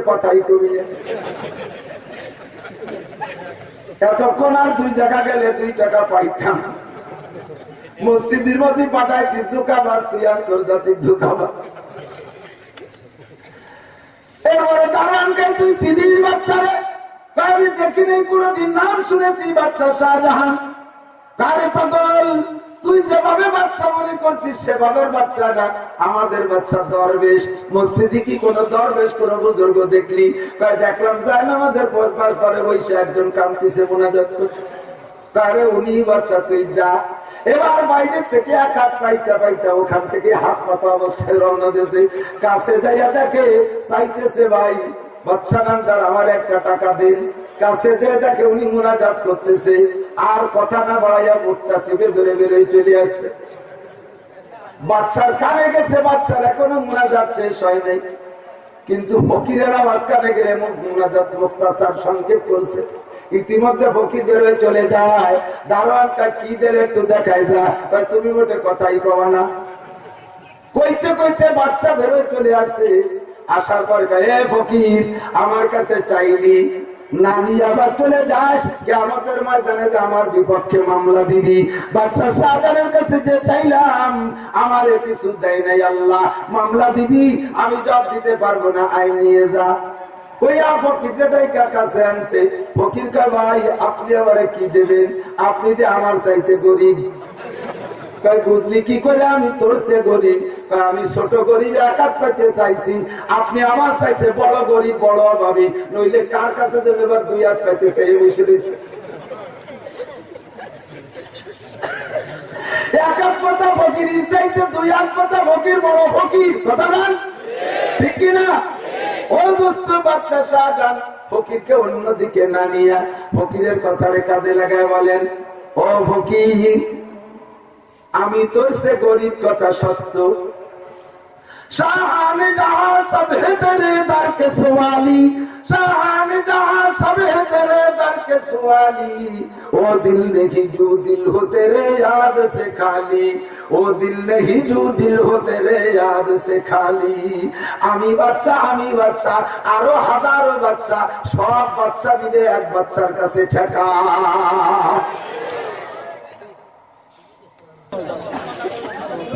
কথাই কবি এতক্ষণ আর 2 টাকা গেলে 2 টাকা পাইতাম। মসজিদের মধ্যে পাঠাইছি দোকানদার, তুই আন্তর্জাতিক দোকানদার। এরপরে দারোয়ানকে তুই চিনিস বাচ্চারে? আমি দেখিনি, কোনদিন নাম শুনেছি বাচ্চা শাহজাহান। কারে পাগল, তুই যেভাবে বাচ্চা মনে করছিস সেভাবে বাচ্চা না, আমাদের বাচ্চা দরবেশ। মসজিদে কি কোন দরবেশ কোন বুজুর্গ দেখলি? দেখলাম যায় না, আমাদের পথবার পরে বসে একজন কান্তিছে, মোনাজাত করতেছে। কারে উনি বাচ্চা, তুই যা। এবার বাইরে থেকে এক হাত পাইতে পাইতে ওখান থেকে হাত পাতা অবস্থায় রওনা দিয়েছে। কাছে যাইয়া দেখে চাইতেছে, ভাই বাচ্চা নামদার আমার 1 টাকা দিন। কাছে যে দেখে উনি মোনাজাত করতেছে, আর কথা না বাড়াইয়া মুখটা চিপে ধরে বেরোয় চলে আসছে। বাচ্চার কানে গেছে, বাচ্চার এখনো মোনাজাত শেষ হয় নাই, কিন্তু ফকিরের আওয়াজ কানে গেলে মোনাজাত মুখতাসার সংক্ষেপ করছে। ইতিমধ্যে ফকির বেরোয় চলে যায়। দারোয়ানটা কি দিলে একটু দেখাই যা, তুমি মোটে কথাই কবা না। কইতে কইতে বাচ্চা বেরোয় চলে আসছে। আসার পরে এ ফকির, আমার কাছে চাইলি না নিয়ে আবার চলে যাস কিয়ামতের ময়দানে যে আমার বিপক্ষে মামলা দিবি। বাচ্চা শাহজাহানের কাছে যে চাইলাম আমারে কিছু দেয় নাই, আল্লাহ মামলা দিবি, আমি জবাব দিতে পারবো না, আইন নিয়ে যা। ওইয়া ফকিরটাই কাছে আনছে। ফকির কা ভাই, আপনি আমারে কি দেবেন? আপনি যে আমার চাইতে গরিব। বুঝলি কি করে আমি তোর সে গরিব? আমি ছোট গরিব, 1 হাত পাইতে চাইছি, আপনি আমার চাইতে বড় গরিব, বড় অভাবী, নইলে কার কাছে যাবে? এবার 2 হাত পাইতে চাই বসে রয়েছে। 1 হাত পাতা ফকির চাইতে 2 হাত পাতা ফকির বড় ফকির, কথা বল ঠিক কিনা? ও দুষ্ট বাচ্চা শাহজাহান ফকিরকে অন্যদিকে না নিয়া ফকিরের কথারে কাজে লাগায় বলেন, ও ফকির, আমি তোর সে গরিব কথা সত্য, शाहान जहां सब है तेरे दर के सवाली, शाहान जहां सब है तेरे दर के सवाली, ओ दिल नहीं जो दिल हो तेरे याद से खाली, ओ दिल नहीं जो दिल हो तेरे याद से खाली। আমি বাচ্চা আরো হাজারো বাচ্চা, সব বাচ্চা মিলে এক বাচ্চার কাছে ঠেকা।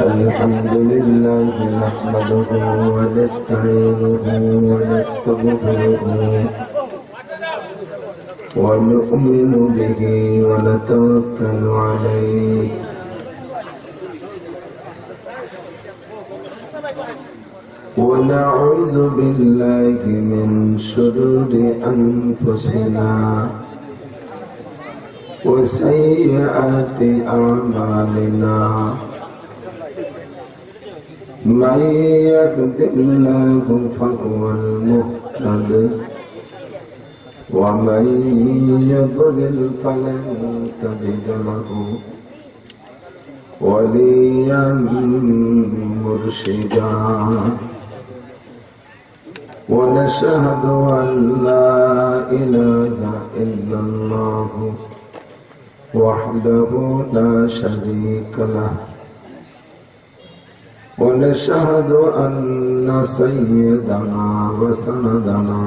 الحمد لله نحمده ونستعينه ونستغفره ونؤمن به ونتوكل عليه ونعوذ بالله من شرور أنفسنا وسيئات أعمالنا، من يهد الله فهو المهتد ومن يضلل فلن تجد له وليا مرشدا، ونشهد أن لا إله إلا الله وحده لا شريك له، ونشهد أن سيدنا وسندنا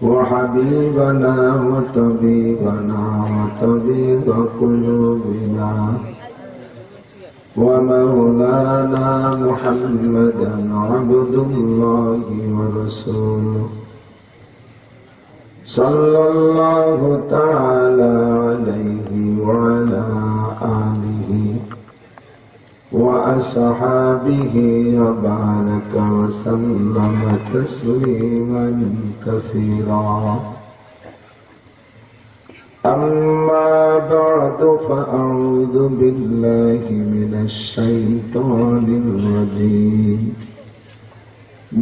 وحبيبنا وطبيبنا وطبيب قلوبنا ومولانا محمدا عبد الله ورسوله، صلى الله تعالى عليه وعلى آله وأصحابه وبارك وسلم تسليما كثيرا. أما بعد، فأعوذ بالله من الشيطان الرجيم،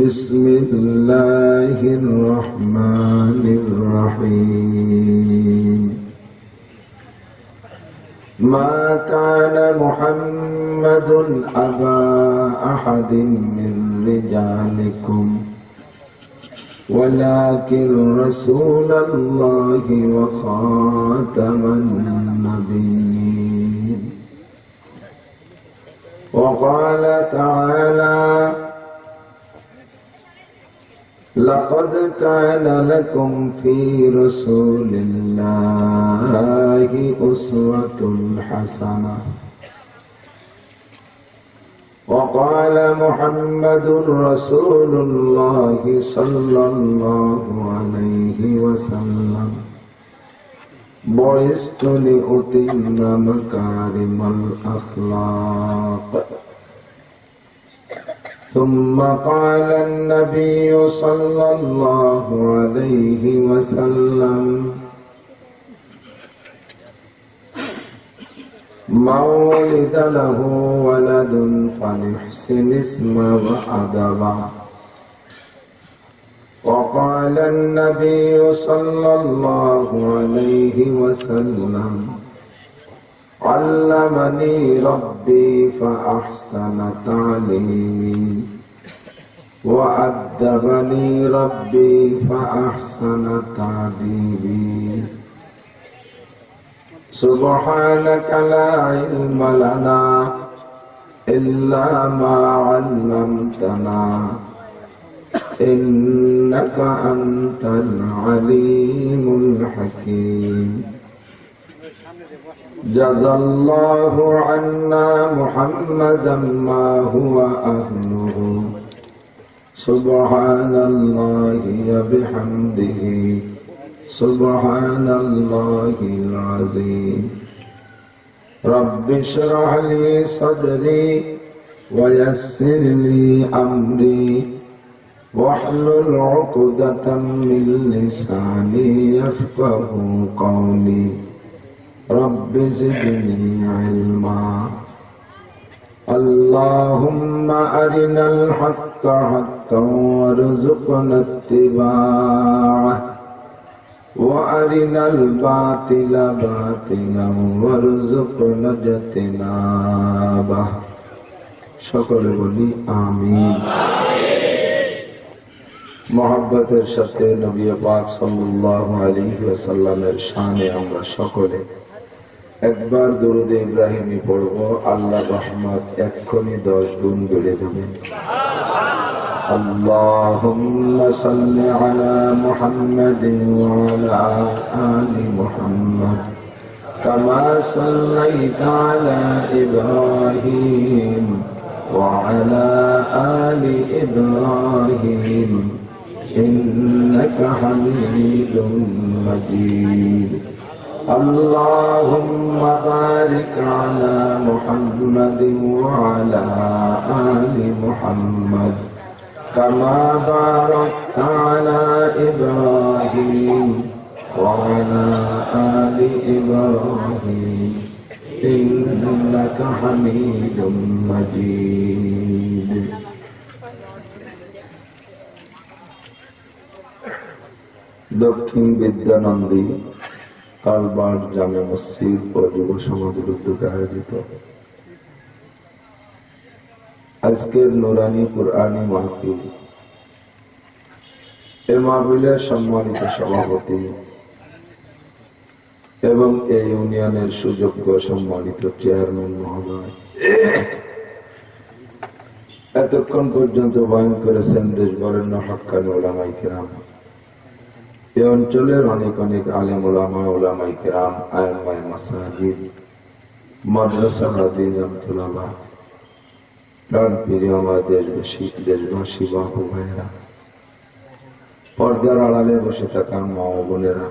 بسم الله الرحمن الرحيم. ما كان محمد أبا أحد من رجالكم ولكن رسول الله وخاتم النبيين. وقال تعالى: لقد كان لكم في رسول الله أسوة حسنة وقال محمد رسول الله صلى الله عليه وسلم بعثت لأتم مكارم الأخلاق ثم قال النبي صلى الله عليه وسلم من ولد له ولد فليحسن اسمه وأدبه وقال النبي صلى الله عليه وسلم علمني ربي فأحسن تعليمي وأدبني ربي فأحسن تأديبي سبحانك لا علم لنا إلا ما علمتنا إنك أنت العليم الحكيم جزى الله عنا محمدا ما هو أهله سبحان الله وبحمده سبحان الله العظيم رب اشرح لي صدري ويسر لي أمري واحلل عقدة من لساني يفقه قولي رب زدني علما اللهم أرنا الحق حقا وارزقنا اتباعه وأرنا الباطل باطلا وارزقنا اجتنابه সকলে বলি আমিন। মোহাব্বতের সাথে নবী পাক সাল্লাল্লাহু আলাইহি ওয়াসাল্লামের শানে আমরা সকলে একবার দরুদ ইব্রাহিমী পড়ব, আল্লাহ রহমত এক্ষুনি 10 গুণ বেড়ে যাবে। আল্লাহুম্মা সাল্লি আলা মুহাম্মাদিন ওয়া আলা আলি মুহাম্মাদ কামা সাল্লাইতা আলা ইব্রাহিম ওয়া আলা আলি ইব্রাহিম ইন্নাকা হামিদুম মাজিদ। اللهم بارك على محمد وعلى آل محمد كما باركت على إبراهيم وعلى آل إبراهيم إنك حميد مجيد। দক্ষিণ বিদ্যানন্দী কালবাগ জামে মসজিদ ও যুব সমাজের উদ্যোগে আয়োজিত আজকের নুরানি কুরআনী মাহফিল, এই মাহফিলের সম্মানিত সভাপতি এবং এই ইউনিয়নের সুযোগ্য সম্মানিত চেয়ারম্যান মহোদয়, এতক্ষণ পর্যন্ত বয়ান করেছেন দেশ বরেণ্য হক্কানি উলামায়ে কিরাম, এই অঞ্চলের অনেক অনেক আলেম উলামা, উলামায়ে কিরাম, আইম্মায়ে মাসাজিদ, মাদ্রাসা আজিজ আমতুল্লাহ, প্রাণ প্রিয় আমার দেশবাসী বাবু ভাইয়েরা, পর্দার আড়ালে বসে থাকা মা ও বোনেরা,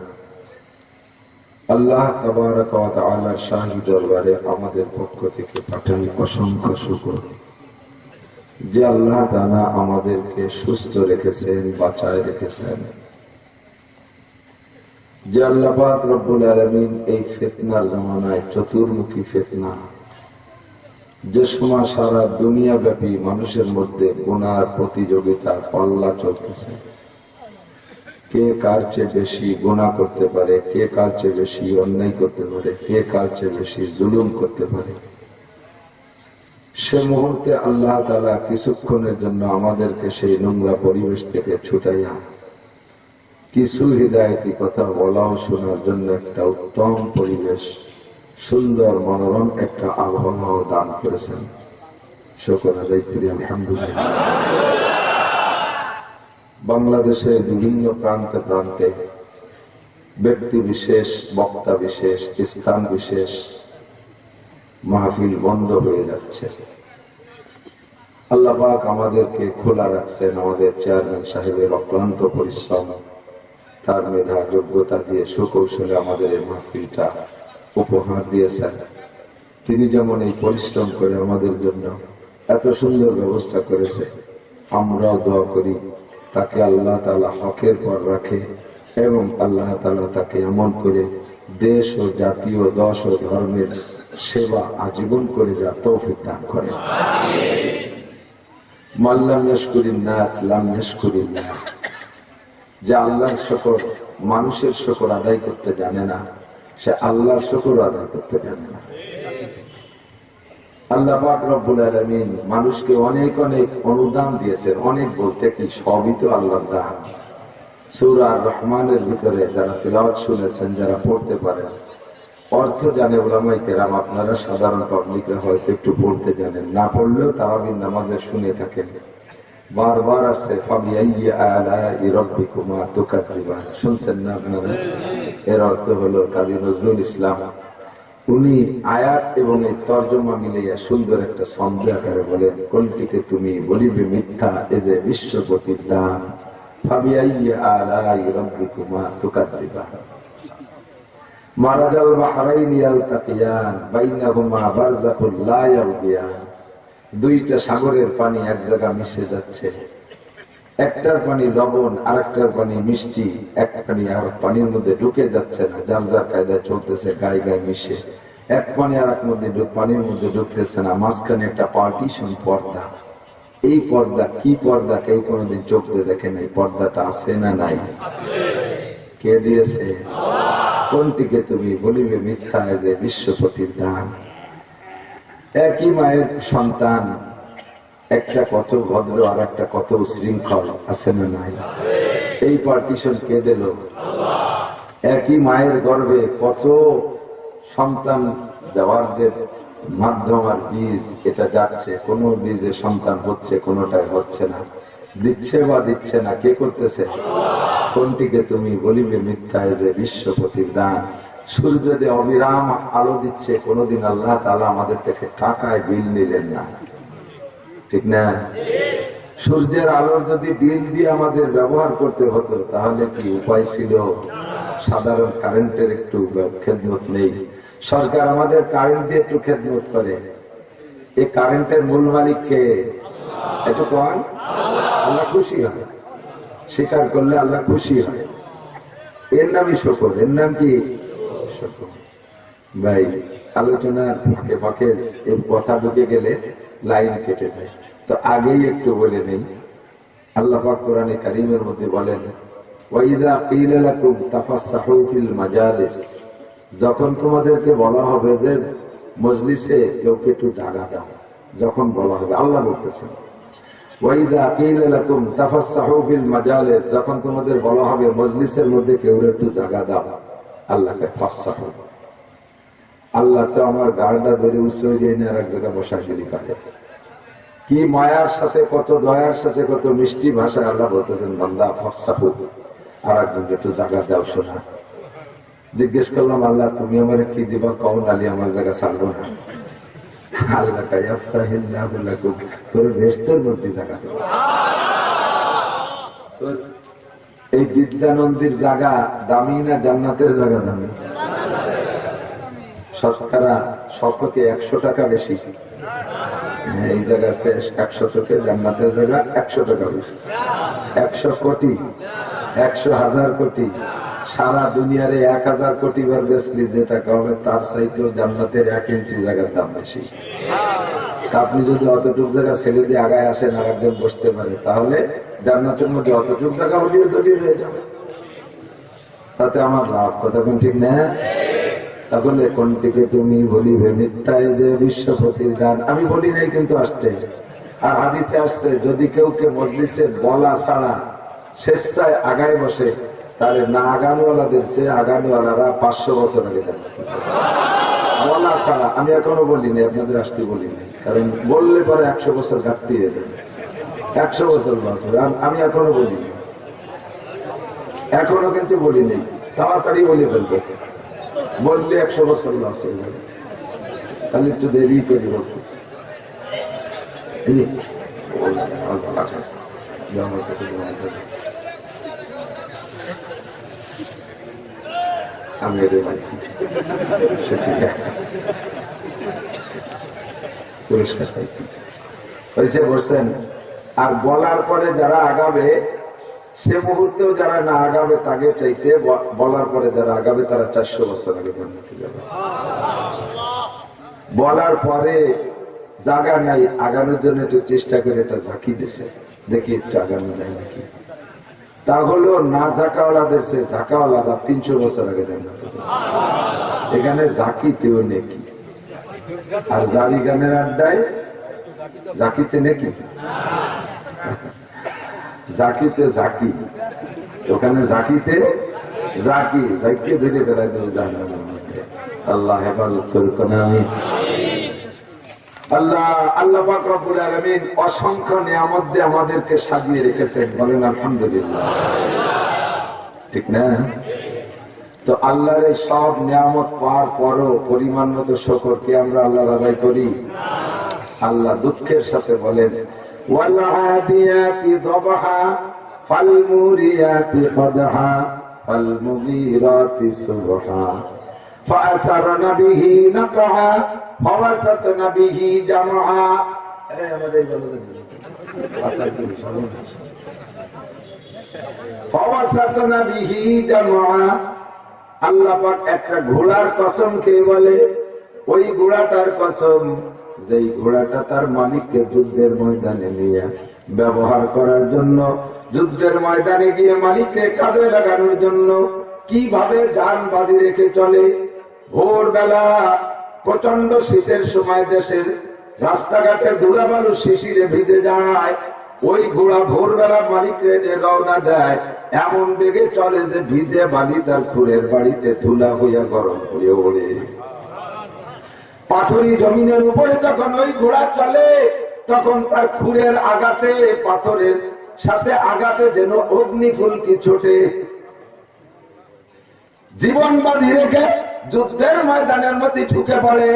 আল্লাহ তাবারাক ওয়া তাআলার শাহী দরবারে আমাদের পক্ষ থেকে পাঠানো অসংখ্য শুকর যে আল্লাহ তাআলা আমাদেরকে সুস্থ রেখেছেন, বাঁচায় রেখেছেন, যে আল্লাহ পাক রব্বুল আলামিন এই ফিতনার জামানায়, চতুর্মুখী ফিতনা, যে সময় সারা দুনিয়া ব্যাপী মানুষের মধ্যে গুনার প্রতিযোগিতা পাল্লা চলতেছে, কে কার চেয়ে বেশি গুনাহ করতে পারে, কে কার চেয়ে বেশি অন্যায় করতে পারে, কে কার চেয়ে বেশি জুলুম করতে পারে, সে মুহূর্তে আল্লাহ তাআলা কিছুক্ষণের জন্য আমাদেরকে সেই নোংরা পরিবেশ থেকে ছুটাইয়া কিছু হিদায়াতি কথা বলা ও শোনার জন্য একটা উত্তম পরিবেশ, সুন্দর মনোরম একটা আবহাওয়া দান করেছেন। শুকর আদায় করি আলহামদুলিল্লাহ। বাংলাদেশের বিভিন্ন প্রান্তে প্রান্তে ব্যক্তি বিশেষ, বক্তা বিশেষ, স্থান বিশেষ মাহফিল বন্ধ হয়ে যাচ্ছে। আল্লাহ পাক আমাদেরকে খোলা রাখছেন। আমাদের চেয়ারম্যান সাহেবের অক্লান্ত পরিশ্রম, তার মেধা যোগ্যতা দিয়ে সুকৌশলে আমাদের এই মাহফিলটা উপহার দিয়েছেন। তিনি যেমন এই পরিশ্রম করে আমাদের জন্য এত সুন্দর ব্যবস্থা করেছে, আমরাও দোয়া করি তাকে আল্লাহ তাআলা হকের পর রাখে এবং আল্লাহ তাআলা তাকে এমন করে দেশ ও জাতীয় দশ ও ধর্মের সেবা আজীবন করে যা তৌফিক দান করে। মাল্লাম ইয়াশকুরিন নাস লাম ইয়াশকুরিল্লাহ। যে আল্লাহর শুকর, মানুষের শুকর আদায় করতে জানে না, সে আল্লাহর শুকর আদায় করতে জানে না। আল্লাহ পাক রব্বুল আলামিন মানুষকে অনেক অনেক অনুদান দিয়েছেন। অনেক বলতে কি, সবই তো আল্লাহর দান। সূরা আর-রহমানের ভিতরে যারা তিলাওয়াত শুনেছেন, যারা পড়তে পারেন, অর্থ জানে উলামায়ে কেরাম, আপনারা সাধারণ পাবলিকরা হয়তো একটু পড়তে জানেন, না পড়লেও তারাবির নামাজে শুনে থাকেন। বারবার আসছে ফাবিআইয়ি আলাই রাব্বিকুমা তুকাজ্জিবান, শুনছেন না আপনারা? এর অর্থ হলো কাজী নজরুল ইসলাম উনি আয়াত এবং এই তর্জমা মিলিয়ে সুন্দর একটা ছন্দ আকারে বলেন, কোনটিকে তুমি বলিবে মিথ্যা, এ যে বিশ্বপতির দান, ফাবিআইয়ি আলাই রাব্বিকুমা তুকাজ্জিবান। মারাজাল বাহরাইনি ইয়ালতাকিয়ান বাইনাহুমা বারযাখুন লা ইয়াবগিয়ান। দুইটা সাগরের পানি এক জায়গা মিশে যাচ্ছে, একটার পানি লবণ আরেকটার পানি মিষ্টি, এক পানি আর পানির মধ্যে ঢুকে যাচ্ছে না, যার যার কায়দায় চলতেছে, গায়ে গায়ে মিশে। এক পানি আর এক মধ্যে পানির মধ্যে ঢুকতেছে না, মাঝখানে একটা পার্টিশন, পর্দা। এই পর্দা কি পর্দা কেউ কোনোদিন চোখ দিয়ে দেখে নাই। পর্দাটা আছে না নাই? কে দিয়েছে? কোনটিকে তুমি বলিবে মিথ্যা, যে বিশ্বপতির দান। একই মায়ের সন্তান, একটা কত ভদ্র আর একটা কত উশৃঙ্খল, আছে না নাই? এই পার্টিশন কে দিল? একই মায়ের গর্ভে কত সন্তান দেওয়ার যে মাধ্যম আর বীজ, এটা যাচ্ছে, কোন বীজে সন্তান হচ্ছে, কোনটাই হচ্ছে না। দিচ্ছে বা দিচ্ছে না, কে করতেছে? কোনটিকে তুমি বলিবে মিথ্যা, যে বিশ্বপতির দান। সূর্য যে অবিরাম আলো দিচ্ছে, কোনদিন আল্লাহ তাআলা আমাদের থেকে টাকায় বিল নিলেন না, ঠিক না? সূর্যের আলোর যদি বিল দিয়ে আমাদের ব্যবহার করতে হতো, তাহলে কি উপায় ছিল? সাধারণ কারেন্টের একটু খেদমত নেই, সরকার আমাদের কারেন্ট দিয়ে একটু খেদমত করে। এই কারেন্টের মূল মালিক কে? একটু কন। আল্লাহ খুশি হয়, স্বীকার করলে আল্লাহ খুশি হয়। এর নামই শুকর। এর নাম কি? শুকর। ভাই, আলোচনার ফাঁকে ফাঁকে এই কথা ঢুকে গেলে লাইন কেটে যায়, তো আগেই একটু বলে নেই। আল্লাহ পাক কোরআনে কারীমের মধ্যে বলেন, ওয়াইযা ক্বিলা লাকুম তাফাসসাহু ফিল মাজালিস, যখন তোমাদেরকে বলা হবে যে মজলিসে কেউ একটু জায়গা দাও, যখন বলা হবে, আল্লাহ বলতেছেন ওয়াইযা ক্বিলা লাকুম তাফাসসাহু ফিল মাজালিস, যখন তোমাদের বলা হবে মজলিসের মধ্যে কেউ একটু জায়গা দাও, আল্লাহকে ফাফসাহু। আল্লাহ তো আমার গাড়টা ধরে উৎসই দিয়ে আর এক জায়গায় বসা শুরু করে। কি মায়ার সাথে, কত দয়ার সাথে, কত মিষ্টি ভাষায় আল্লাহ বলতেছেন, বান্দা ফাফসাহু, আর একজন একটু জায়গা দাও। শোনা, জিজ্ঞেস করলাম, আল্লাহ তুমি আমার কি দিবা? কও, নালি আমার জায়গা ছাড়বো না। আল্লাহ কাইয়াফসাহিল্লাহু লাকুম, তোর বেহেশতের মধ্যে জায়গা দেব। এই বিদ্যানন্দের জায়গা দামি না জান্নাতের জায়গা দামি? শতকরা শতকে 100 টাকা বেশি। এই জায়গা 100 থেকে জান্নাতের জায়গা 100 টাকা বেশি। 100 কোটি, 100,000 কোটি, সারা দুনিয়ার 1000 কোটি বার বেশি যে টাকা হবে, তার চাইতেও জান্নাতের 1 ইঞ্চি জায়গার দাম বেশি। আপনি যদি অতটুক জায়গা ছেড়ে দিয়ে আগায় আসেন, আর একজন বসতে পারে, তাহলে জান্নাতের মধ্যে অতটুক জায়গা হলেও দলিল হয়ে যাবে, তাতে আমার লাভ। কথা কোন ঠিক না? তাহলে কোনটিকে তুমি বলিবে মিথ্যা, যে বিশ্বপতির দান। আমি বলি নাই, কিন্তু আসতে আর হাদিসে আসছে, যদি কেউ কে মজলিসে বলা ছাড়া স্বেচ্ছায় আগায় বসে, তাহলে না আগানওয়ালাদের চেয়ে আগানওয়ালারা 500 বছর আগে যাবে। বলা ছাড়া, আমি এখনো বলি নাই, আপনাদের আসতে বলি নাই, কারণ বললে পরে 100 বছর ঘাটতি হয়ে যাবে। 100 বছর বাঁচবে, আমি এখনো বলি। এখনো কিন্তু বলি নেই, তাড়াতাড়ি বলে ফেলবে, বললে 100 বছর লস হয়ে যাবে, তাহলে একটু দেরি করি বলবো। আমি পুরস্কার পাইছি হয়েছে বলছেন। আর বলার পরে যারা আগাবে সে মুহূর্তেও যারা না আগাবে তাকে চাইতে বলার পরে যারা আগাবে তারা 400 বছর আগে জান্নাতে যাবে। বলার পরে জায়গা নাই, আগানোর জন্য একটু চেষ্টা করে এটা ঝাঁকি দিছে, দেখি একটু আগানো যায় নাকি। তাহলে না ঝাঁকাওয়ালা দেশে ঝাঁকাওয়ালারা 300 বছর আগে জান্নাতে যাবে। এখানে ঝাঁকিতেও নেকি, আর জারি গানের আড্ডায় ঝাঁকিতে নেকি, জাকিতে জাকি, ওখানে জাকিতে জাকি, জাকিয়ে ধরে ফেলাই দেবো জাহান্নামের মধ্যে। আল্লাহ হেফাজত করুক না। আমি আল্লাহ পাক রব্বুল আলামিন অসংখ্য নিয়ামত দিয়ে আমাদেরকে সাজিয়ে রেখেছেন, বলেন আলহামদুলিল্লাহ, ঠিক না? তো আল্লাহর এই সব নিয়ামত পাওয়ার পরও পরিমাণ মতো শুকর কি আমরা আল্লাহর আদায় করি? আল্লাহ দুঃখের সাথে বলেন والعاديات ضبحا فالموريات قدحا فالمغيرات صبحا فأثرن به نقعا فوسطن به جمعا فوسطن به جمعا। আল্লাহ পাক একটা ঘোড়ার কসম খেয়ে বলে, ওই ঘোড়াটার কসম যেই ঘোড়াটা তার মালিককে যুদ্ধের ময়দানে নিয়ে ব্যবহার করার জন্য, যুদ্ধের ময়দানে গিয়ে মালিককে কাজে লাগানোর জন্য কিভাবে জান বাজি রেখে চলে। ভোরবেলা প্রচন্ড শীতের সময় দেশের রাস্তাঘাটের ধুলাবালু শিশিরে ভিজে যায়, ওই ঘোড়া ভোরবেলা মালিককে রওনা দেয়, এমন বেগে চলে যে ভিজে বালি তার খুরের বাড়িতে ধুলা হইয়া গরম হয়ে ওড়ে। পাথরি জমিনের উপরে যখন ওই ঘোড়া চলে, তখন তার খুরের আঘাতে, পাথরের সাথে আঘাতে যেন অগ্নি ফুলকি ছোটে। জীবন বাজি রেখে যুদ্ধের ময়দানের মধ্যে ঝুঁকে পড়ে,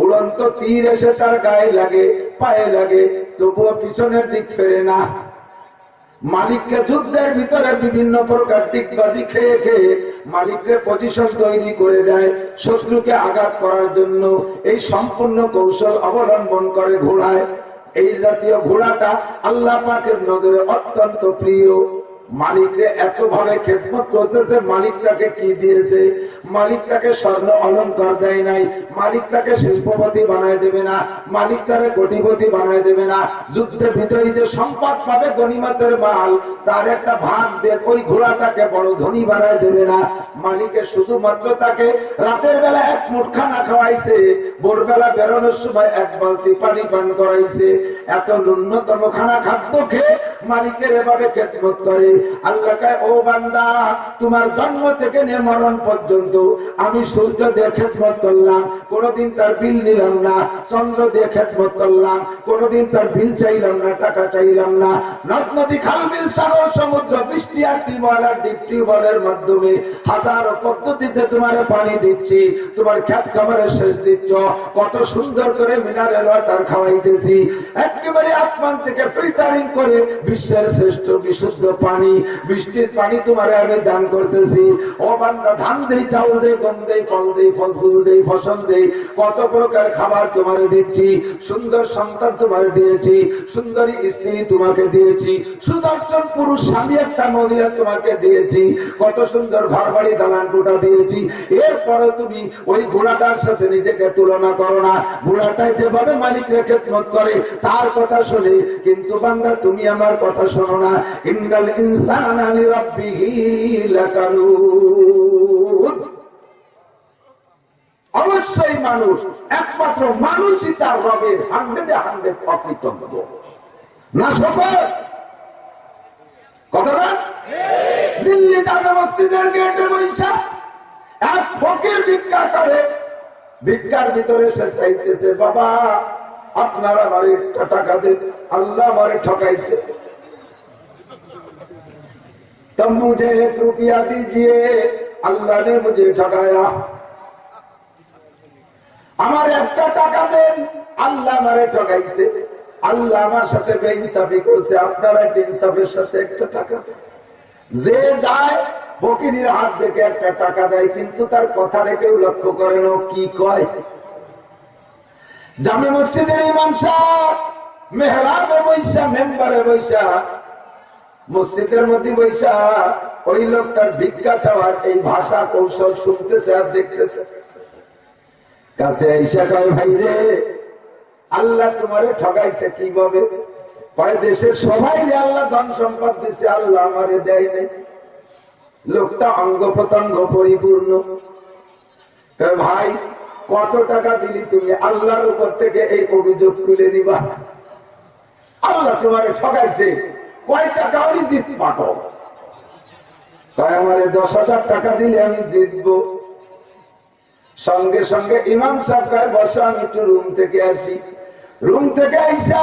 উড়ন্ত তীর এসে তার গায়ে লাগে, পায়ে লাগে, তবুও পিছনের দিক ফেরে না। মালিককে যুদ্ধের ভিতরে বিভিন্ন প্রকার দিকবাজি খেয়ে খেয়ে মালিককে পজিশন তৈরি করে দেয় শত্রুকে আঘাত করার জন্য। এই সম্পূর্ণ কৌশল অবলম্বন করে ঘোড়ায়। এই জাতীয় ঘোড়াটা আল্লাহ পাকের নজরে অত্যন্ত প্রিয়। মালিককে এত ভাবে খেদমত করতেছে, মালিক তাকে কি দিয়েছে? মালিক তাকে স্বর্ণ অলংকার দেয় নাই, মালিক তাকে শিল্পপতি বানায় দেবে না, মালিক তাকে কোটিপতি বানায় দেবে না। যুদ্ধের ভিতরে যে সম্পদ পাবে গনিমতের মাল, তার একটা ভাগ দিয়ে ওই ঘোড়াটাকে বড় ধনী বানায় দেবে না। মালিকে শুধুমাত্র তাকে রাতের বেলা এক মুঠ খানা খাওয়াইছে, ভোরবেলা বেরোনোর সময় এক বালতি পানি পান করাইছে। এত ন্যূনতম খানা খাদ্য খেয়ে মালিকের এভাবে খেদমত করে। আল্লাহ কয়, ও বান্দা, তোমার জন্ম থেকে নিয়ে মরণ পর্যন্ত আমি সূর্য দিয়ে খেদমত করলাম, কোনদিন তার বিল নিলাম না। চন্দ্র দিয়ে খেদমত করলাম, কোনদিন তার বিল চাইলাম না, টাকা চাইলাম না। নদ নদী, খাল বিল, সাগর, সমুদ্র, বৃষ্টি আর টিউবওয়েল আর ডিপ টিউবওয়েলের মাধ্যমে হাজারো পদ্ধতিতে তোমার পানি দিচ্ছি, তোমার খেত খামারে সেচ দিচ্ছ, কত সুন্দর করে মিনারেল ওয়াটার খাওয়াইতেছি, একেবারে আসমান থেকে ফিল্টারিং করে বিশ্বের শ্রেষ্ঠ বিশুদ্ধ পানি, বৃষ্টির পানি তোমারে আমি দান করতেছি। ও বান্দা, ধান দেই, চাউল দেই, গম দেই, ফল দেই, ফল ফুল দেই, ফসল দেই, কত প্রকার খাবার তোমারে দিচ্ছি, সুন্দর সন্তান তোমারে দিয়েছি, সুন্দরী স্ত্রী তোমাকে দিয়েছি, সুদর্শন পুরুষ স্বামী একটা মহিলা তোমাকে দিয়েছি, কত সুন্দর ঘর বাড়ি দালান কোঠা দিয়েছি। এরপরে তুমি ওই ঘোড়াটার সাথে নিজেকে তুলনা করো না। ঘোড়াটাই যেভাবে মালিককে খেদমত করে তার কথা শুনে, কিন্তু বান্দা তুমি আমার কথা শোনো না। ইন্নাল ইনসানা লিরাব্বিহি লাকানুদ। অবশ্যই মানুষ, একমাত্র মানুষই তার রবের 100% অকৃতজ্ঞ। না সকল কথা না? দিল্লি জামে মসজিদের গেটে বৈশা এক ফকির ভিক্ষা করে, ভিক্ষার ভিতরে সে চাইতেছে, বাবা আপনার আমার একটা টাকা দেন, আল্লাহ আমারে ঠকাইছে। तो मुझे 1 रुपया दीजिए, अल्लाह ने मुझे ठगाया। আমার 1টা টাকা দেন, আল্লাহ আমারে ঠগাইছে। আল্লাহ আমার সাথে বেইনসাফি করছে। আপনারা ইনসাফের সাথে 1টা টাকা দেন। যে যায় ফকিরের হাত থেকে 1টা টাকা দেয়, কিন্তু তার কথা রেখেও লক্ষ্য করে না কি কয়। জামে মসজিদের ইমাম সাহেব মেহরাবে বৈশা, মেম্বারে বৈশা, মসজিদের মধ্যে বৈশা ওই লোকটার ভিক্ষা চাওয়ার এই ভাষা কৌশল শুনতেছে আর দেখতেছে। কাছে আইসা কয়, ভাই রে, আল্লাহ তোমারে ঠগাইছে কিভাবে? কয়, দেশের সবাই আল্লাহ ধন সম্পদ দিছে, আল্লাহ আমারে দেয় নাই। লোকটা অঙ্গ প্রত্যঙ্গ পরিপূর্ণ। কয়, ভাই কত টাকা দিলি তুমি? আল্লাহর উপর থেকে এই অভিযোগ তুলে নিবা। আল্লাহ তোমারে ঠগাইছে, কয়টা কাউরি জিত পাঠো? কয়, আমারে 10,000 টাকা দিলে আমি জিতবো। সঙ্গে সঙ্গে ইমাম সাহেব কয়, বসো, আমি একটু রুম থেকে আসি। রুম থেকে আইসা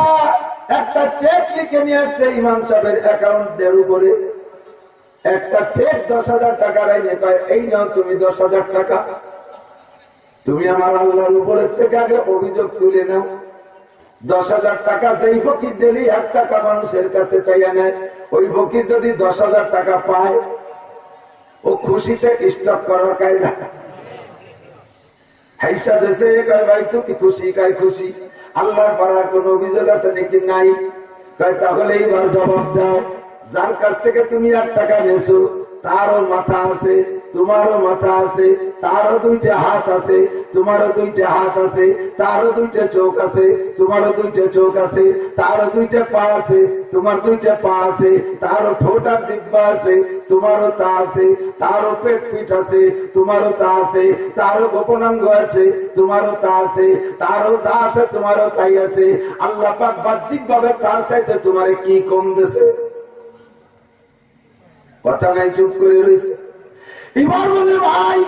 একটা চেক লিখে নিয়ে আসছে ইমাম সাহেবের অ্যাকাউন্টের উপরে। একটা চেক 10,000 টাকা রাইনে কয়, এই নাও তুমি 10,000 টাকা। তুমি আমার আল্লাহর উপরের থেকে আগে অভিযোগ তুলে নাও। 10,000 টাকা যেই ফকির ডেলি 1 টাকা মানুষের কাছে চাইয়া নেয়, ওই ফকির যদি 10,000 টাকা পায়, ও খুশিতে স্টক করার কায়দা। হাইসা দেশে কয়, ভাই তুমি খুশি? কয়, খুশি। আল্লাহর পাড়ার কোন অভিযোগ আছে নাকি? নাই। কয়, তাহলে এইবার জবাব দাও, যার কাছ থেকে তুমি 1 টাকা নেছো তারও মাথা আছে, তোমারও মাথা আছে, তারও 2টা হাত আছে, তোমারও 2টা হাত আছে, তারও 2টা চোখ আছে, তোমারও 2টা চোখ আছে, তারও 2টা পা আছে, তোমার 2টা পা আছে, তারও ঠোঁট আর জিহ্বা আছে, তোমারও তা আছে, তারও পেট পিঠ আছে, তোমারও তা আছে, তারও গোপনাঙ্গ আছে, তোমারও তা আছে, তারও যা আছে তোমারও তাই আছে। আল্লাহ পাক বাহ্যিক ভাবে তার চাইতে তোমারে কি কম দিয়েছে? কথা নাই, চুপ করে রয়েছে। এবার বলে, ভাই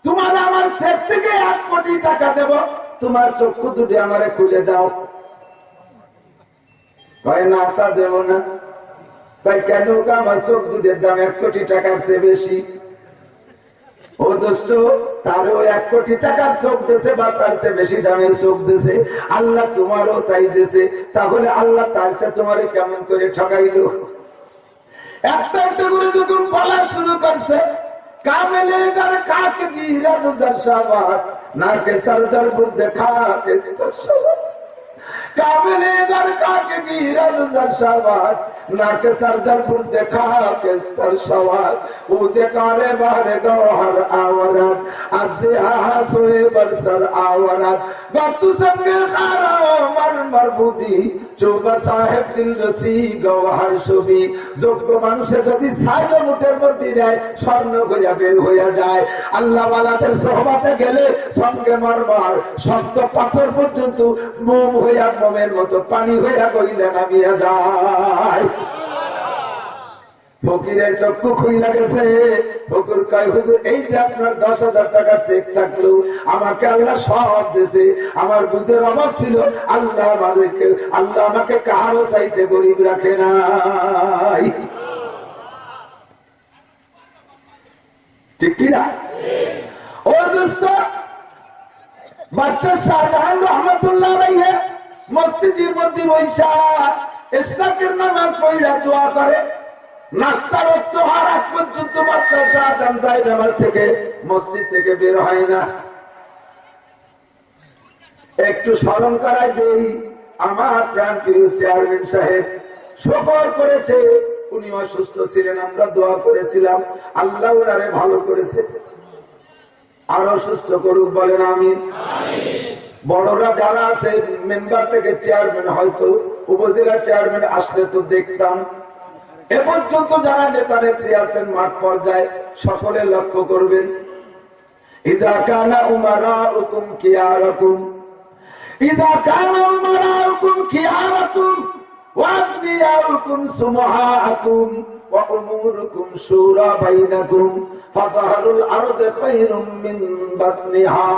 তোমার আমার চেক থেকে 1 কোটি টাকা দেব, তোমার চক্ষু দুটি আমারে খুলে দাও। কয়, না, তা দেব না। কয়, কেন? আমার চোখ দুটির দাম 1 কোটি টাকার চেয়ে বেশি। ও দোস্ত, তারও 1 কোটি টাকার চোখ দিয়েছে বা তার চেয়ে বেশি দামের চোখ দিয়েছে। আল্লাহ তোমারও তাই দিয়েছে। তাহলে আল্লাহ তার চেয়ে তোমারে কেমন করে ঠকাইলো? একটা একটা করে যখন বলা শুরু করছে, কামেলে গার কাকে গিরা দুজার শাবাত, নাকে সরদার বুদ্ধ খাকে শাবাত। কামেলে গার কাকে গিরা দুজার শাবাত, নাকে সরদার বুদ্ধ খাকে শাবাত। উসে কারে বারে গওহর আওরাত, আজে আহা সোয়ে বরসর আওরাত। গতু সঙ্গে খারা মর মরবুদি, চোবা সাহেব দিল রসি গওহর ছবি। যোগ্য মানুষের যদি ছাইল মুঠের মধ্যে নেয়, স্বর্ণ হইয়া বের হইয়া যায়। আল্লাহ ওয়ালাদের সোহবতে গেলে সঙ্গে মরমর শক্ত পাথর পর্যন্ত মোম হইয়া, মোমের মতো পানি হইয়া কইলে নামিয়া যায়। ফকিরের চক্ষু খুইলা গেছে। ফকির কয়, হুজুর, এই যে আপনার 10,000 টাকার চেক থাকলো, আমাকে আল্লাহ সব দিয়েছে। আমার বুঝের অভাব ছিল, আল্লাহ আমাকে কাহারও চাইতে গরিব রাখে নাই। ঠিক কিনা? ও দোস্ত, বাদশাহ শাহজাহান রহমতুল্লাহ আলাইহি মসজিদের মধ্যে বৈশা ইশরাকের নামাজ পড়া দোয়া করে। নাস্তার রক্ত হওয়ার আগ পর্যন্ত বাদশাহ শাহজাহান যায় নামাজ থেকে, মসজিদ থেকে বের হয় না। একটু স্মরণ করাই দেই, আমার প্রাণ প্রিয় চেয়ারম্যান সাহেব সফর করেছে। উনি অসুস্থ ছিলেন, আমরা দোয়া করেছিলাম, আল্লাহ ওনারে ভালো করেছে। আরো সুস্থ করুক, বলেন আমিন। বড়রা যারা আছে, মেম্বার থেকে চেয়ারম্যান, হয়তো উপজেলা চেয়ারম্যান আসলে তো দেখতাম। এ পর্যন্ত যারা নেতা নেত্রী আছেন মাঠ পর্যায়ে, সকলে লক্ষ্য করবেন, ইযা কানা উমারাউকুম খিয়ারাতুম, ইযা কানা উমারাউকুম খিয়ারাতুম ওয়া আবনিয়াউকুম সুমাহাতুম ওয়া উমুরুকুম শুরা বাইনাকুম ফাযাহরুল আরদু খায়রুম মিন বাতনিহা।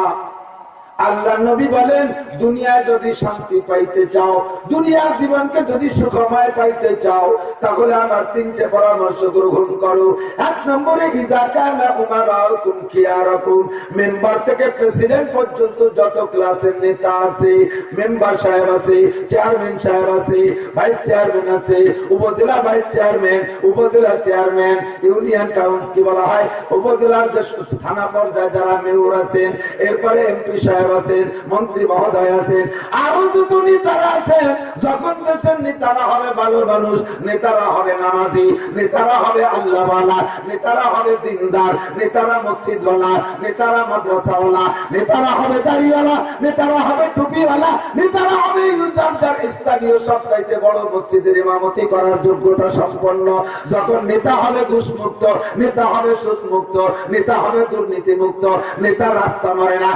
আল্লাহ নবী বলেন, দুনিয়ায় যদি শান্তি পাইতে চাও, দুনিয়ার জীবনকে যদি সুখময় পাইতে চাও, তাহলে আমার তিনটে পরামর্শ গ্রহণ করো। এক নম্বরে, ইযা কানা উমারাকুম খিয়ারাকুম, মেম্বার থেকে প্রেসিডেন্ট পর্যন্ত যত ক্লাসের নেতা আছে, মেম্বার সাহেব আছে, চেয়ারম্যান সাহেব আছে, ভাইস চেয়ারম্যান আছে, উপজেলা ভাইস চেয়ারম্যান, উপজেলা চেয়ারম্যান, ইউনিয়ন কাউন্সিল কি বলা হয়, উপজেলার যে থানা পর্যায়ে যারা মেয়র আছেন, এরপরে এমপি সাহেব আছেন, মন্ত্রী মহোদয় আছেন, আরো যত নেতারা আছেন, যখন দেশের নেতারা হবে ভালো মানুষ, নেতারা হবে নামাজি, নেতারা হবে আল্লাহওয়ালা, নেতারা হবে দিনদার, নেতারা মসজিদওয়ালা, নেতারা মাদ্রাসাওয়ালা, নেতারা হবে দাড়িওয়ালা, নেতারা হবে টুপিওয়ালা, নেতারা হবে যার স্থানীয় সবচাইতে বড় মসজিদের ইমামতি করার যোগ্যতা সম্পন্ন। যখন নেতা হবে ঘুষমুক্ত, নেতা হবে সুদমুক্ত, নেতা হবে দুর্নীতি মুক্ত, নেতা রাস্তা মারে না,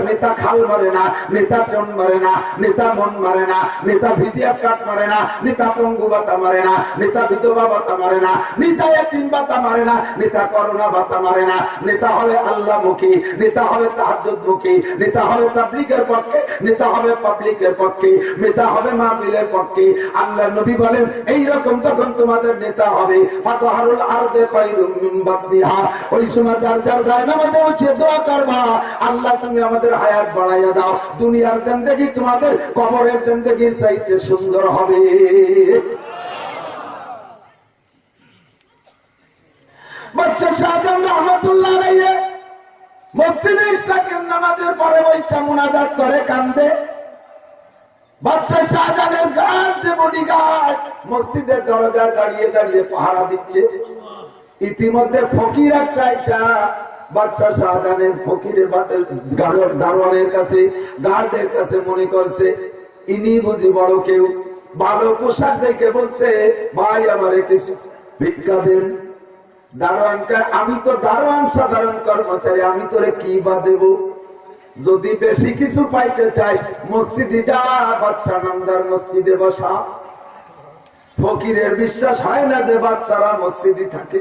নেতা খাল মারে না, নেতা টন মারে না, নেতা মন মারে না, নেতা ভিজিএফ কার্ড মারে না, নেতা পঙ্গু ভাতা মারে না, নেতা বিধবা ভাতা মারে না, নেতা এতিম ভাতা মারে না, নেতা করোনা ভাতা মারে না। নেতা হবে আল্লাহমুখী, নেতা হবে তাহাজ্জুদমুখী, নেতা হবে তাবলীগের পক্ষে, নেতা হবে পাবলিকের পক্ষে, নেতা হবে মাহফিলের পক্ষে। আল্লাহ নবী বলেন, এই রকম যখন তোমাদের নেতা হবে, ফাতহারুল আরদে খায়রুম মিন বাতনিহা, ওই সময় যার যার জায়নামাজে বসে দোয়া করবা, আল্লাহ তুমি আমাদের হায়াত বাড়াইয়া দাও, দুনিয়ার জিন্দেগি তোমাদের কবরের জিন্দেগির চাইতে সুন্দর হবে। বাদশা শাহজাহান রহমাতুল্লাহ আলাইহি মসজিদে ইশরাকের নামাজের পরে বৈশা মুনাজাত করে কান্দে। বাদশা শাহজাহানের গার্ড যে বডিগার্ড মসজিদের দরজায় দাঁড়িয়ে দাঁড়িয়ে পাহারা দিচ্ছে। ইতিমধ্যে ফকির একটা আইসা বাদশা শাহজাহানের ফকিরের দারোয়ানের কাছে, গার্ডের কাছে মনে করছে ইনি বুঝি বড় কেউ। ভালো পোশাক দেখে বলছে, ভাই আমারে কিছু ভিক্ষা দেন। দারোয়ানকে, আমি তো দারোয়ান সাধারণ কর্মচারী, আমি তোরে কি বা দেব? যদি বেশি কিছু পাইতে চাইস মসজিদে যা, বাদশা নামদার মসজিদে বসা। ফকিরের বিশ্বাস হয় না যে বাচ্চারা মসজিদে থাকে।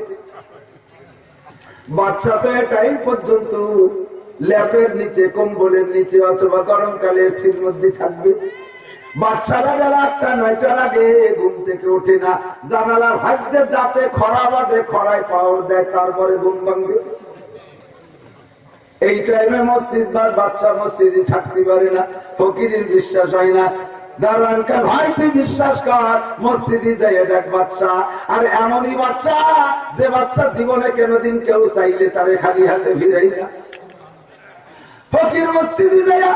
বাচ্চা তো এটাই পর্যন্ত ল্যাপের নিচে, কম্বলের নিচে অথবা গরমকালে এসির মধ্যে থাকবে। বাচ্চারা বেলা 8টা 9টার আগে ঘুম থেকে ওঠে না, জানালার ভাগ্যে যাতে খরা বাঁধে, খরায় পাওয়ার দেয়, তারপরে ঘুম ভাঙবে। এই টাইমে মসজিদ বাচ্চা মসজিদে থাকতে পারে না, ফকিরের বিশ্বাস হয় না। দারোয়ানকে, ভাই তুই বিশ্বাস কর, মসজিদে যাইয়ে দেখ বাচ্চা। আর এমনই বাচ্চা যে বাচ্চা জীবনে কোনদিন কেউ চাইলে তারে খালি হাতে ফিরাই না। ফকির মসজিদে যাইয়া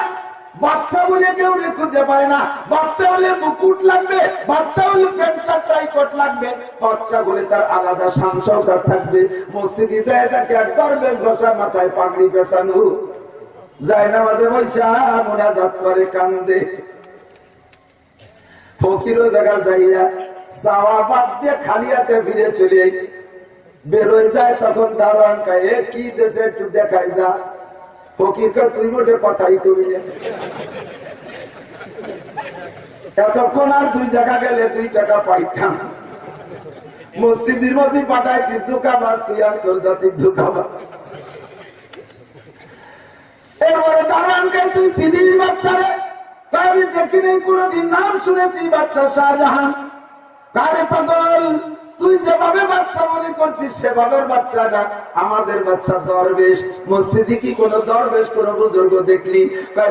বাচ্চা বলে কেউ খুঁজে পায় না। বাচ্চা হলে মুকুট লাগবে, বাচ্চা হলে প্যান্ট শার্ট টাই কোট লাগবে, বাচ্চা বলে তার আলাদা শান শওকত থাকবে। মসজিদে যায় তাকে এক দরবেশ বসা, মাথায় পাগড়ি পেছানো, যায় নামাজে বৈশা মুনাজাত করে কান্দে। ফকিরও জায়গা যাইয়া চাওয়া বাদ দিয়ে খালি হাতে ফিরে চলে আসে। বেরোয় যায়, তখন দারোয়ান কায়, এ কি দেশে একটু দেখাই যা। ফকিরকে, তুই মোটে কথাই কবি না, এতক্ষণ আর 2 জায়গা গেলে 2 টাকা পাইতাম। মসজিদের মধ্যে পাঠাইছি ধোঁকাবাজ, তুই আন্তর্জাতিক ধোঁকাবাজ। এরপরে দারোয়ান কায়, তুই চিনিস বাচ্চারে? আমি দেখিনি, কোনদিন নাম শুনেছি বাদশা শাহজাহান। তারে পাগল, তুই যেভাবে বাচ্চা মনে করছিস সেভাবে বাচ্চা না, আমাদের বাচ্চা দরবেশ। মসজিদে কি কোন দরবেশ কোন বুজুর্গ দেখলি?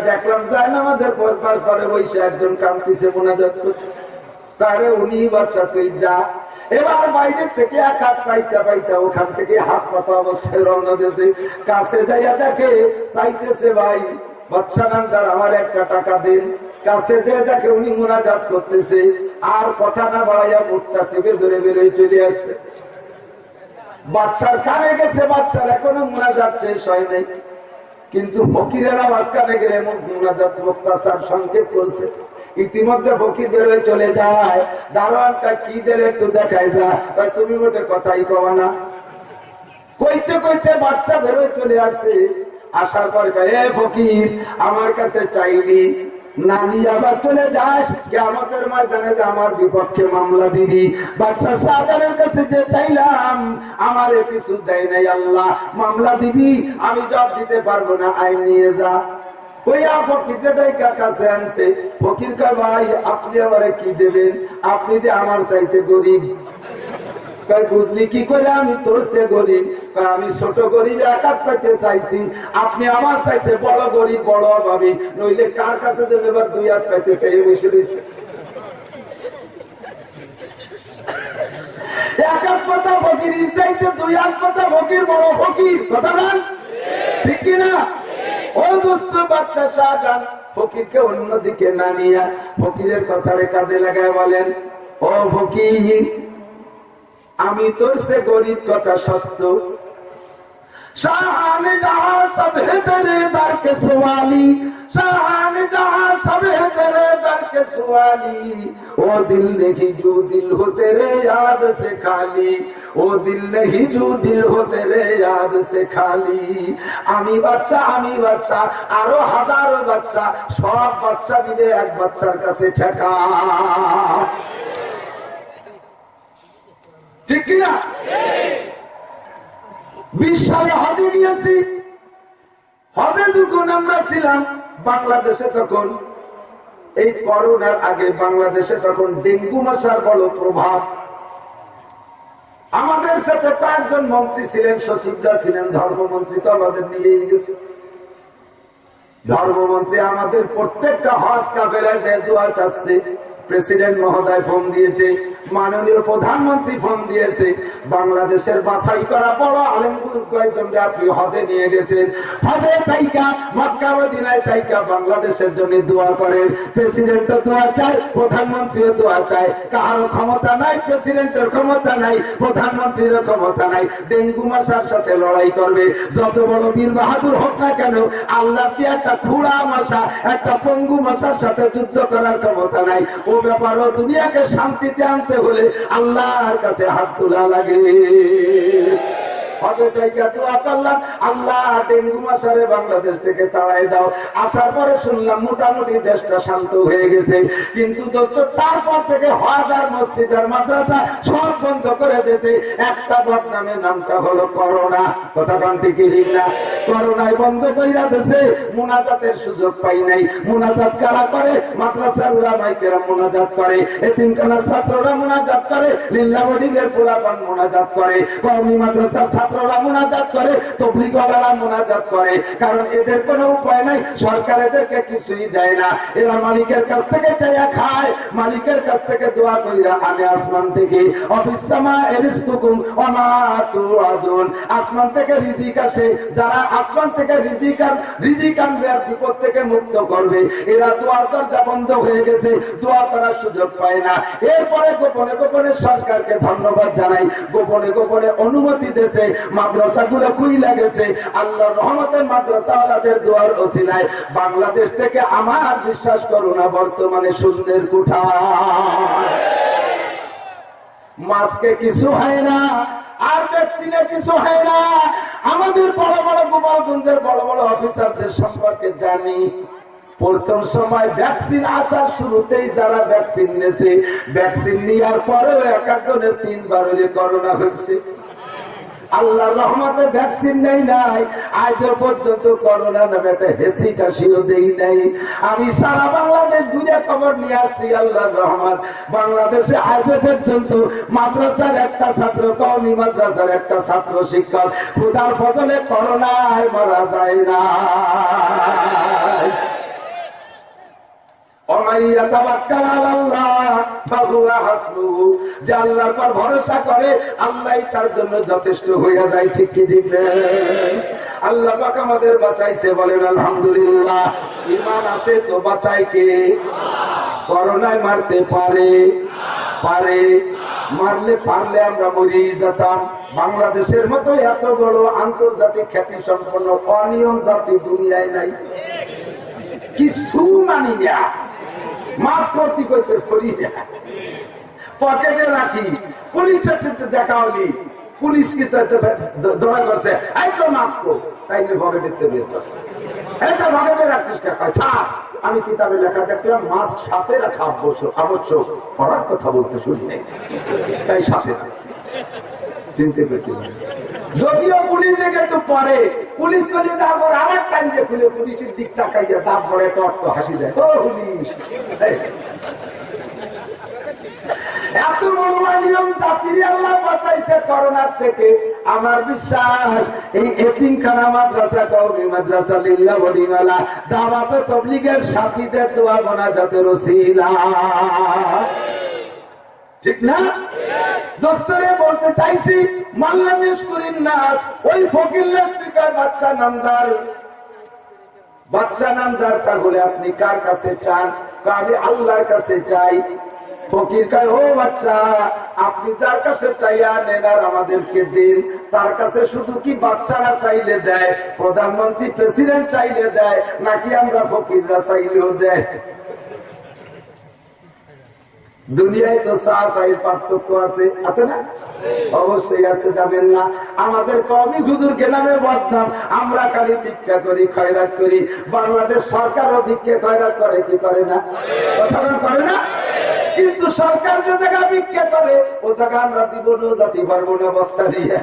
দেখলাম যায় না, আমাদের পরে বসে একজন কান্তিছে, মোনাজাত করতেছে। তারে উনি বাচ্চা, তুই যা। এবার বাইরে থেকে এক হাত পাইতে পাইতে ওখান থেকে হাত পাতা অবস্থায় রওনা দিয়েছে। কাছে যাইয়া দেখে, চাইতেছে, ভাই বাচ্চা নামদার আমার 1 টাকা দিন। কাছে যে দেখে উনি মুনাজাত করতেছে, আর কথা না বাড়াইয়া মুখটা চেপে ধরে বেরোয় চলে আসছে। বাচ্চার কানে গেছে, বাচ্চার এখনো মুনাজাত শেষ হয় নাই, কিন্তু ফকিরেরা মাঝখানে গেলে মুনাজাত মুখতাসার সংক্ষেপ করছে। ইতিমধ্যে ফকির বেরোয় চলে যায়। দারোয়ানটা কি দিলে একটু দেখাই যা, তুমি মোটে কথাই কবা না। কইতে কইতে বাচ্চা বেরোয় চলে আসছে। আসার পর এ ফকির, আমার কাছে চাইলি নানি আবার চলে যাস, কিয়ামতের ময়দানে যে আমার বিপক্ষে মামলা দিবি। বাদশা শাহজাহানের কাছে যে চাইলাম, আমারে কিছু দেয় নাই, আল্লাহ মামলা দিবি, আমি জবাব দিতে পারবো না, আইন নিয়ে যা। ওই ফকিরটাই কাছে আনছে। ফকির কয় ভাই আপনি আমারে কি দেবেন, আপনি যে আমার চাইতে গরিব। বুঝলি কি করে আমি তোর সে গরিব? আমি ছোট গরিব একাত পাইতে চাইছি, আপনি আমার চাইতে বড় গরিব বড় অভাবী, নইলে কার কাছে যেন এবার 2 হাত পাইতে চাই বসে রয়েছে। এক হাত পাতা ফকির চাইতে 2 হাত পাতা ফকির বড় ফকির, কথা বল ঠিক কিনা? ও দুষ্ট বাচ্চা শাহজাহান ফকিরকে অন্যদিকে না নিয়ে ফকিরের কথারে কাজে লাগায় বলেন, ও ফকির আমি তোর সে গরিব কথা সত্য, शाहान जहां सब है तेरे दर के सवाली, शाहान जहां सब है तेरे दर के सवाली, ओ दिल नहीं जो दिल हो तेरे याद से खाली, ओ दिल नहीं जो दिल हो तेरे याद से खाली। আমি বাচ্চা আরো হাজারো বাচ্চা, সব বাচ্চা মিলে এক বাচ্চার কাছে ঠেকা, ঠিক কিনা? 20 সালে হজে নিয়েছি। হজে যখন আমরা ছিলাম বাংলাদেশে, তখন এই করোনার আগে বাংলাদেশে তখন ডেঙ্গু মশার বড় প্রভাব। আমাদের সাথে কয়েকজন মন্ত্রী ছিলেন, সচিবরা ছিলেন, ধর্মমন্ত্রী তো আমাদের নিয়েই গেছে। ধর্মমন্ত্রী আমাদের প্রত্যেকটা হজ কাফেলায় যে দোয়া চাচ্ছে, প্রেসিডেন্ট মহোদয় ফোন দিয়েছে, মাননীয় প্রধানমন্ত্রী ফোন দিয়েছে, বাংলাদেশের বাছাই করা বড় আলেমগুলো কয়েকজনকে আপনি হজে নিয়ে গেছেন, হজে তাইকা মক্কা মদিনায় তাইকা বাংলাদেশের জন্য দোয়া করেন। প্রেসিডেন্টও দোয়া চায়, প্রধানমন্ত্রীও দোয়া চায়। কারো ক্ষমতা নাই, প্রেসিডেন্টের ক্ষমতা নাই, প্রধানমন্ত্রীর ক্ষমতা নাই, ডেঙ্গু মশার সাথে লড়াই করবে। যত বড় বীর বাহাদুর হোক না কেন, আল্লাহ কি একটা খুঁড়া মশা, একটা পঙ্গু মশার সাথে যুদ্ধ করার ক্ষমতা নাই। ও ব্যাপারও দুনিয়াকে শান্তিতে আনতে হলে আল্লাহর কাছে হাত তোলা লাগে। আল্লাহ ডেঙ্গু মশারে বাংলাদেশ থেকে তাড়াই দাও। আসার পরে শুনলাম মোটামুটি দেশটা শান্ত হয়ে গেছে, কিন্তু দোস্ত তারপর থেকে হাজার মসজিদ আর মাদ্রাসা সব বন্ধ করে দিয়েছে। একটা বদনামের নামটা হলো করোনা, কথা কান্তি কি ঠিক না? করোনায় বন্ধ কইরা দিয়েছে, মুনাজাতের সুযোগ পাই নাই। মুনাজাত কারা করে? মাদ্রাসার উলামায়ে কেরাম মুনাজাত করে, এতিমখানার ছাত্ররা মুনাজাত করে, লিল্লাহ বোর্ডিংয়ের পোলাপান মুনাজাত করে, কওমি মাদ্রাসার ছাত্ররা মুনাজাত করে, তাবলীগ ওয়ালারা মুনাজাত করে। কারণ এদের কোনো উপায় নাই, সরকার এদেরকে কিছুই দেয় না। এরা মালিকের কাছ থেকে চাইয়া খায়, মালিকের কাছ থেকে দোয়া কইরা আনে আসমান থেকে। অবিসামা এরিজকুকুম ওয়া মা তুআদুন, আসমান থেকে রিজিক আসে, যারা আসমান থেকে রিজিক আনবে আর বিপদ থেকে মুক্ত করবে। এরা দোয়ার দরজা বন্ধ হয়ে গেছে, দোয়া করার সুযোগ পায় না। এরপরে গোপনে গোপনে সরকারকে ধন্যবাদ জানাই, গোপনে গোপনে অনুমতি দেশে মাদ্রাসাগুলো খুইলা গেছে। আল্লাহর রহমতে মাদ্রাসাওয়ালাদের দোয়ার ওসিলায় বাংলাদেশ থেকে আমার বিশ্বাস করো না বর্তমানে শূন্যের কুঠা। মাস্কে কিছু হয় না, আর ভ্যাকসিনে কিছু হয় না। আমাদের বড় বড় গোপালগঞ্জের বড় বড় অফিসারদের সম্পর্কে জানি, প্রথম সময় ভ্যাকসিন আসার শুরুতেই যারা ভ্যাকসিন নিয়েছে, ভ্যাকসিন নেওয়ার পরেও এক একজনের 3 বার করোনা হয়েছে। আল্লাহর রহমতে ভ্যাকসিন নেই নাই, আজও পর্যন্ত করোনা নামে একটা হেসি কাশিও দেই নাই। আমি সারা বাংলাদেশ ঘুরে খবর নিয়ে আসছি, আল্লাহর রহমত বাংলাদেশে আজও পর্যন্ত মাদ্রাসার একটা ছাত্র, কওমি মাদ্রাসার একটা ছাত্র শিক্ষক খোদার ফজলে করোনায় মারা যায় না। যে আল্লাহর পর ভরসা করে আল্লাহই তার জন্য যথেষ্ট হয়ে যায়, ঠিক কি ঠিক? আল্লাহ পাক আমাদের বাঁচাইছে, বলেন আলহামদুলিল্লাহ। ঈমান আছে তো বাঁচায় কে? করোনায় মারতে পারে? মারলে পারলে আমরা মরে যেতাম। বাংলাদেশের মতো এত বড় আন্তর্জাতিক খ্যাতি সম্পন্ন অনিয়ম জাতি দুনিয়ায় নাই। কিছু মানি না, মাছ করতে করছে পকেটে রাখি, পুলিশের সাথে দেখা হলি, পুলিশ কি ধরা করছে, এই তো মাছ কর, তাই নিয়ে পকেটে বের করছে। এই তো পকেটে রাখছিস স্যার, আমি কিতাবে লেখা দেখলাম মাছ সাথে রাখা আবশ্যক, পড়ার কথা বলতে শুনি নাই, তাই সাথে রাখছি। চিনতে পেরেছি। যদিও পুলিশ দেখে একটু পরে, পুলিশ চলে যাওয়ার পর আবার টাইম দিয়ে খুলে পুলিশের দিক তাকাইয়া দাঁত পরে টট হাসি দেয়, ও পুলিশ। এত বড় নিয়ম জাতির আল্লাহ বাঁচাইছে করোনার থেকে। আমার বিশ্বাস এই এতিমখানা মাদ্রাসা, কওমি মাদ্রাসা, লিল্লাহ ওয়ালিওয়ালা, দাওয়াত ও তাবলীগের সাথীদের দোয়া মোনাজাতের ওসিলা, ঠিক না? দোস্তরে বলতে চাইছি, মাল্লাম ইশকুরিন নাস, ওই ফকির লেস্তিকার বাচ্চা নামদার তা বলে আপনি কার কাছে চান? আমি আল্লাহর কাছে চাই। ফকির কয়, ও বাচ্চা, আপনি যার কাছে চাইয়া নেন আর আমাদেরকে দিন। তার কাছে শুধু কি বাচ্চারা চাইলে দেয়, প্রধানমন্ত্রী প্রেসিডেন্ট চাইলে দেয়, নাকি আমরা ফকিররা চাইলেও দেয়? দুনিয়ায় তো চাই পার্থক্য আছে, আছে না? অবশ্যই আছে, যাবেন না? আমাদের কওমি হুজুরকে নামে বদনাম, আমরা খালি ভিক্ষা করি, খয়রাত করি। বাংলাদেশ সরকারও ভিক্ষা খয়রাত করে কি করে না? কথা করে না? কিন্তু সরকার যে জায়গা ভিক্ষা করে, ও জায়গা আমরা জীবনেও যেতে পারবো না বস্তা দিয়ে।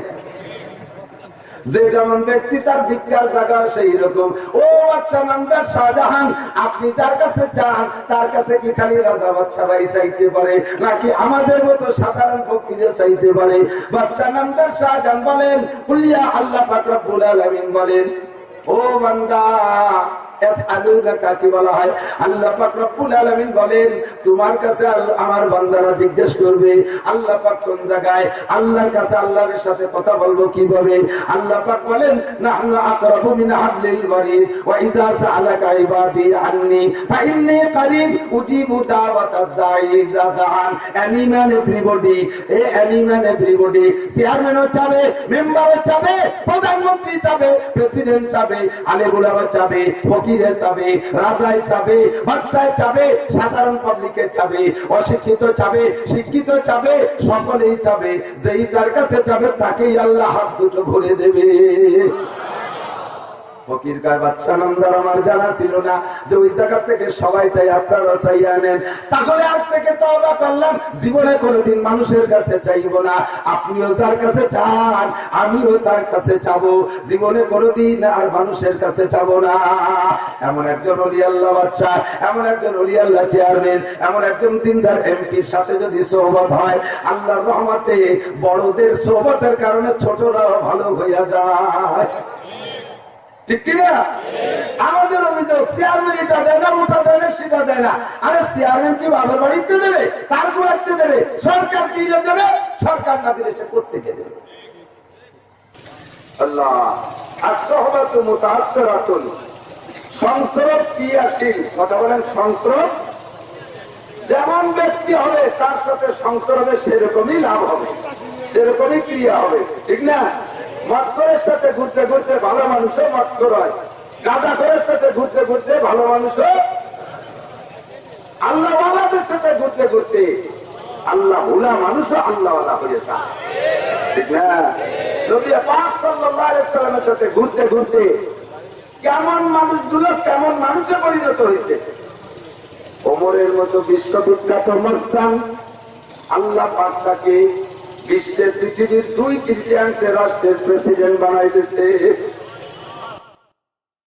যে যেমন ব্যক্তি তার ভিক্ষার জায়গা সেই রকম। ও বাচ্চা নামদার শাহজাহান, আপনি যার কাছে চান তার কাছে কি খালি রাজা বাচ্চারাই চাইতে পারে, নাকি আমাদের মতো সাধারণ ফকিরে চাইতে পারে? বাচ্চা নামদার শাহজাহান বলেন, কুল্লিয়া আল্লাহ পাক রব্বুল আলামিন বলেন, ও বান্দা, কাকে বলা হয়? আল্লাহ পাক রব্বুল আলামিন বলেন, তোমার কাছে আমার বান্দারা জিজ্ঞেস করবে আল্লাহ পাক কোন জায়গায়। আল্লাহর কাছে আল্লাহর সাথে কথা বলবো কিভাবে? আল্লাহ পাক বলেন, নাহনু আকরাবু মিন হাবলিল ওয়ারিদ ওয়া ইযা সাআলাকা ইবাদি আন্নী ফাইন্নী করিব উজিবু দাওয়াতাদ দাঈ ইযা দাআন। এনিম্যান এভরিবডি, এনিম্যান এভরিবডি, চেয়ারম্যানও চাবে, মেম্বারও চাবে, প্রধানমন্ত্রী চাবে, প্রেসিডেন্ট চাবে, আলেম উলামা চাবে, ফকিরে চাবে, রাজায় চাবে, বাচ্চায় চাবে, সাধারণ পাবলিকে চাবে, অশিক্ষিত চাবে, শিক্ষিত চাবে, সকলেই চাবে। যেই তার কাছে যাবে তাকেই আল্লাহ হাত দুটো ভরে দেবে। ফকির কার বাচ্চা নামদার আমার জানা ছিল না যে ওই জায়গা থেকে সবাই চাই, আপনারা চাইয়া নেন। তাহলে আজ থেকে তওবা করলাম, জীবনে কোনোদিন মানুষের কাছে চাইব না। আপনিও যার কাছে চান, আমিও তার কাছে চাবো, জীবনে কোনোদিন আর মানুষের কাছে চাবো না। এমন একজন ওলি আল্লাহ বাচ্চা, এমন একজন ওলি আল্লাহ চেয়ারম্যান, এমন একজন দিনদার এমপির সাথে যদি সোহবত হয়, আল্লাহর রহমতে বড়দের সোহবতের কারণে ছোটরাও ভালো হইয়া যায়, ঠিক কিনা? আমাদের অভিযোগ, চেয়ারম্যান এটা দেয় না, ওটা দেয় না, সেটা দেয় না। আরে চেয়ারম্যান কি বাবার বাড়িতে দেবে? তার রাখতে দেবে? সরকার কি দেবে? সরকার না দিলে সে কোত্থেকে দেবে? আল্লাহ, আসসাহবাতু মুতাআসসিরাতুন, সংস্রব ক্রিয়াশীল। কথা বলেন, সংস্রব যেমন ব্যক্তি হবে তার সাথে সংস্রবে সেরকমই লাভ হবে, সেরকমই ক্রিয়া হবে, ঠিক না? মক্করের সাথে ঘুরতে ঘুরতে ভালো মানুষও মক্কর হয়, গাঁজাখোরের সাথে ঘুরতে ঘুরতে ভালো মানুষও, আল্লাহওয়ালাদের সাথে ঘুরতে ঘুরতে আল্লাহ হুলা মানুষও আল্লাহওয়ালা হয়ে যায়, ঠিক না? নবী পাক সাল্লাল্লাহু আলাইহি ওয়াসাল্লামের সাথে ঘুরতে ঘুরতে কেমন মানুষগুলো কেমন মানুষে পরিণত হয়েছে। ওমরের মতো বিশ্ববিখ্যাত মস্তান, আল্লাহ পাক তাকে বিশ্বের পৃথিবীর 2/3 রাষ্ট্রের প্রেসিডেন্ট বানাইতেছে।